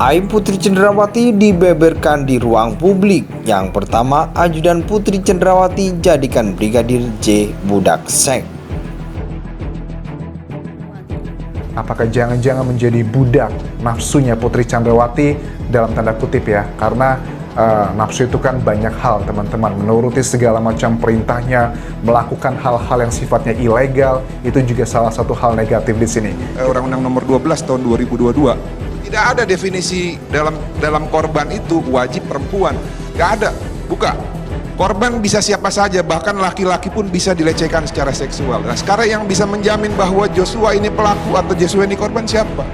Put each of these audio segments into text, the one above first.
Aib Putri Cenderawati dibeberkan di ruang publik. Yang pertama, ajudan Putri Cenderawati jadikan Brigadir J budak seks. Apakah jangan-jangan menjadi budak nafsunya Putri Cenderawati dalam tanda kutip ya? Karena nafsu itu kan banyak hal teman-teman, menuruti segala macam perintahnya, melakukan hal-hal yang sifatnya ilegal, itu juga salah satu hal negatif di sini. Undang-Undang Nomor 12 tahun 2022 tidak ada definisi dalam korban itu wajib perempuan, nggak ada, buka. Korban bisa siapa saja, bahkan laki-laki pun bisa dilecehkan secara seksual. Nah sekarang yang bisa menjamin bahwa Joshua ini pelaku atau Joshua ini korban siapa?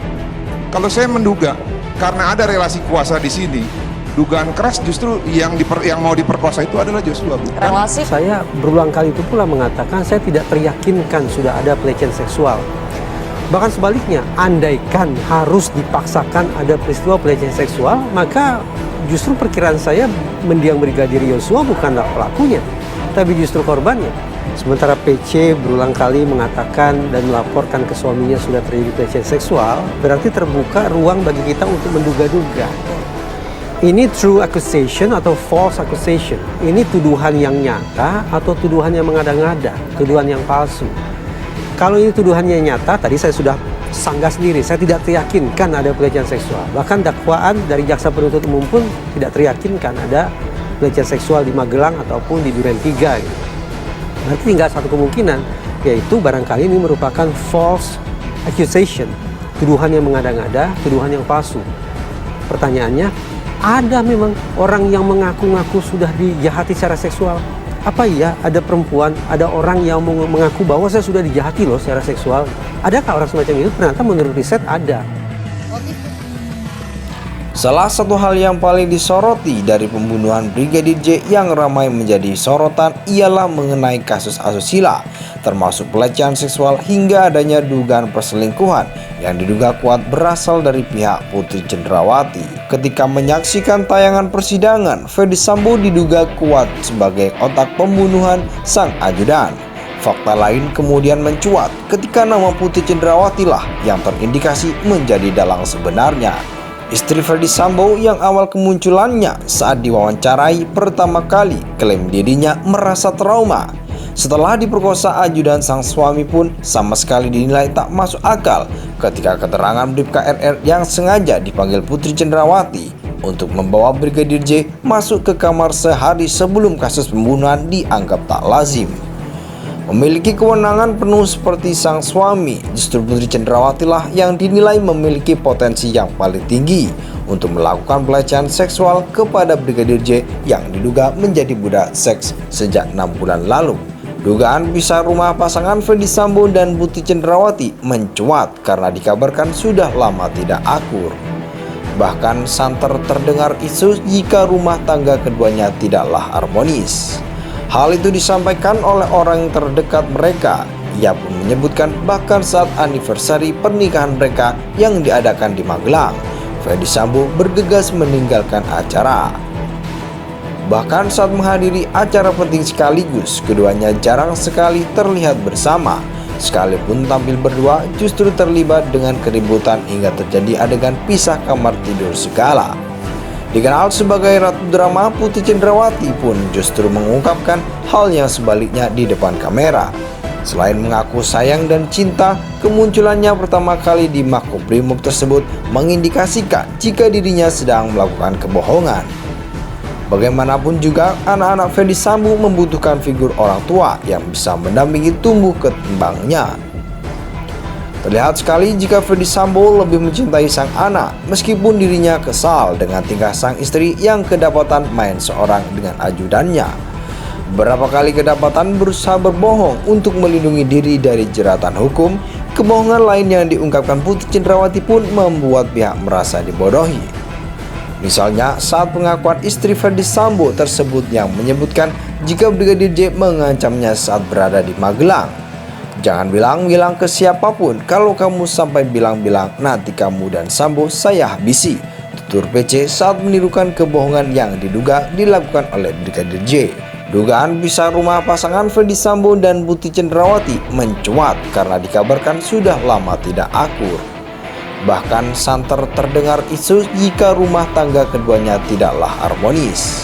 Kalau saya menduga, karena ada relasi kuasa di sini, dugaan keras justru yang mau diperkosa itu adalah Joshua. Relasi. Saya berulang kali itu pula mengatakan saya tidak teryakinkan sudah ada pelecehan seksual. Bahkan sebaliknya, andaikan harus dipaksakan ada peristiwa pelecehan seksual, maka justru perkiraan saya mendiang Brigadir Yosua bukanlah pelakunya, tapi justru korbannya. Sementara PC berulang kali mengatakan dan melaporkan ke suaminya sudah terjadi pelecehan seksual, berarti terbuka ruang bagi kita untuk menduga-duga. Ini true accusation atau false accusation? Ini tuduhan yang nyata atau tuduhan yang mengada-ngada, tuduhan yang palsu? Kalau ini tuduhannya nyata, tadi saya sudah sanggah sendiri, saya tidak teryakinkan ada pelecehan seksual. Bahkan dakwaan dari jaksa penuntut umum pun tidak teryakinkan ada pelecehan seksual di Magelang ataupun di Duren 3. Gitu. Berarti tinggal satu kemungkinan, yaitu barangkali ini merupakan false accusation, tuduhan yang mengada-ngada, tuduhan yang palsu. Pertanyaannya, ada memang orang yang mengaku-ngaku sudah dijahati secara seksual? Apa iya ada perempuan, ada orang yang mengaku bahwa saya sudah dijahati loh secara seksual? Adakah orang semacam itu? Ternyata menurut riset ada. Salah satu hal yang paling disoroti dari pembunuhan Brigadir J yang ramai menjadi sorotan ialah mengenai kasus asusila, termasuk pelecehan seksual hingga adanya dugaan perselingkuhan yang diduga kuat berasal dari pihak Putri Cenderawati. Ketika menyaksikan tayangan persidangan, Ferdy Sambo diduga kuat sebagai otak pembunuhan sang ajudan. Fakta lain kemudian mencuat ketika nama Putri Cenderawati lah yang terindikasi menjadi dalang sebenarnya. Istri Ferdy Sambo yang awal kemunculannya saat diwawancarai pertama kali klaim dirinya merasa trauma. Setelah diperkosa ajudan sang suami pun sama sekali dinilai tak masuk akal ketika keterangan Bribka RR yang sengaja dipanggil Putri Cenderawati untuk membawa Brigadir J masuk ke kamar sehari sebelum kasus pembunuhan dianggap tak lazim. Memiliki kewenangan penuh seperti sang suami, justru Putri Cenderawati lah yang dinilai memiliki potensi yang paling tinggi untuk melakukan pelecehan seksual kepada Brigadir J yang diduga menjadi budak seks sejak 6 bulan lalu. Dugaan pisah rumah pasangan Ferdy Sambo dan Putri Cenderawati mencuat karena dikabarkan sudah lama tidak akur. Bahkan santer terdengar isu jika rumah tangga keduanya tidaklah harmonis. Hal itu disampaikan oleh orang yang terdekat mereka. Ia pun menyebutkan bahkan saat anniversary pernikahan mereka yang diadakan di Magelang, Ferdy Sambo bergegas meninggalkan acara. Bahkan saat menghadiri acara penting sekaligus, keduanya jarang sekali terlihat bersama. Sekalipun tampil berdua, justru terlibat dengan keributan hingga terjadi adegan pisah kamar tidur segala. Dikenal sebagai ratu drama, Putri Cenderawati pun justru mengungkapkan hal yang sebaliknya di depan kamera. Selain mengaku sayang dan cinta, kemunculannya pertama kali di Makobrimob tersebut mengindikasikan jika dirinya sedang melakukan kebohongan. Bagaimanapun juga, anak-anak Ferdy Sambo membutuhkan figur orang tua yang bisa mendampingi tumbuh kembangnya. Terlihat sekali jika Ferdy Sambo lebih mencintai sang anak, meskipun dirinya kesal dengan tingkah sang istri yang kedapatan main seorang dengan ajudannya. Beberapa kali kedapatan berusaha berbohong untuk melindungi diri dari jeratan hukum. Kebohongan lain yang diungkapkan Putri Cenderawati pun membuat pihak merasa dibodohi. Misalnya saat pengakuan istri Ferdy Sambo tersebut yang menyebutkan jika Brigadir J mengancamnya saat berada di Magelang. Jangan bilang-bilang ke siapapun, kalau kamu sampai bilang-bilang nanti kamu dan Sambo saya habisi, tutur PC saat menirukan kebohongan yang diduga dilakukan oleh Brigadir J. Dugaan pisah rumah pasangan Ferdy Sambo dan Putri Cenderawati mencuat karena dikabarkan sudah lama tidak akur. Bahkan santer terdengar isu jika rumah tangga keduanya tidaklah harmonis.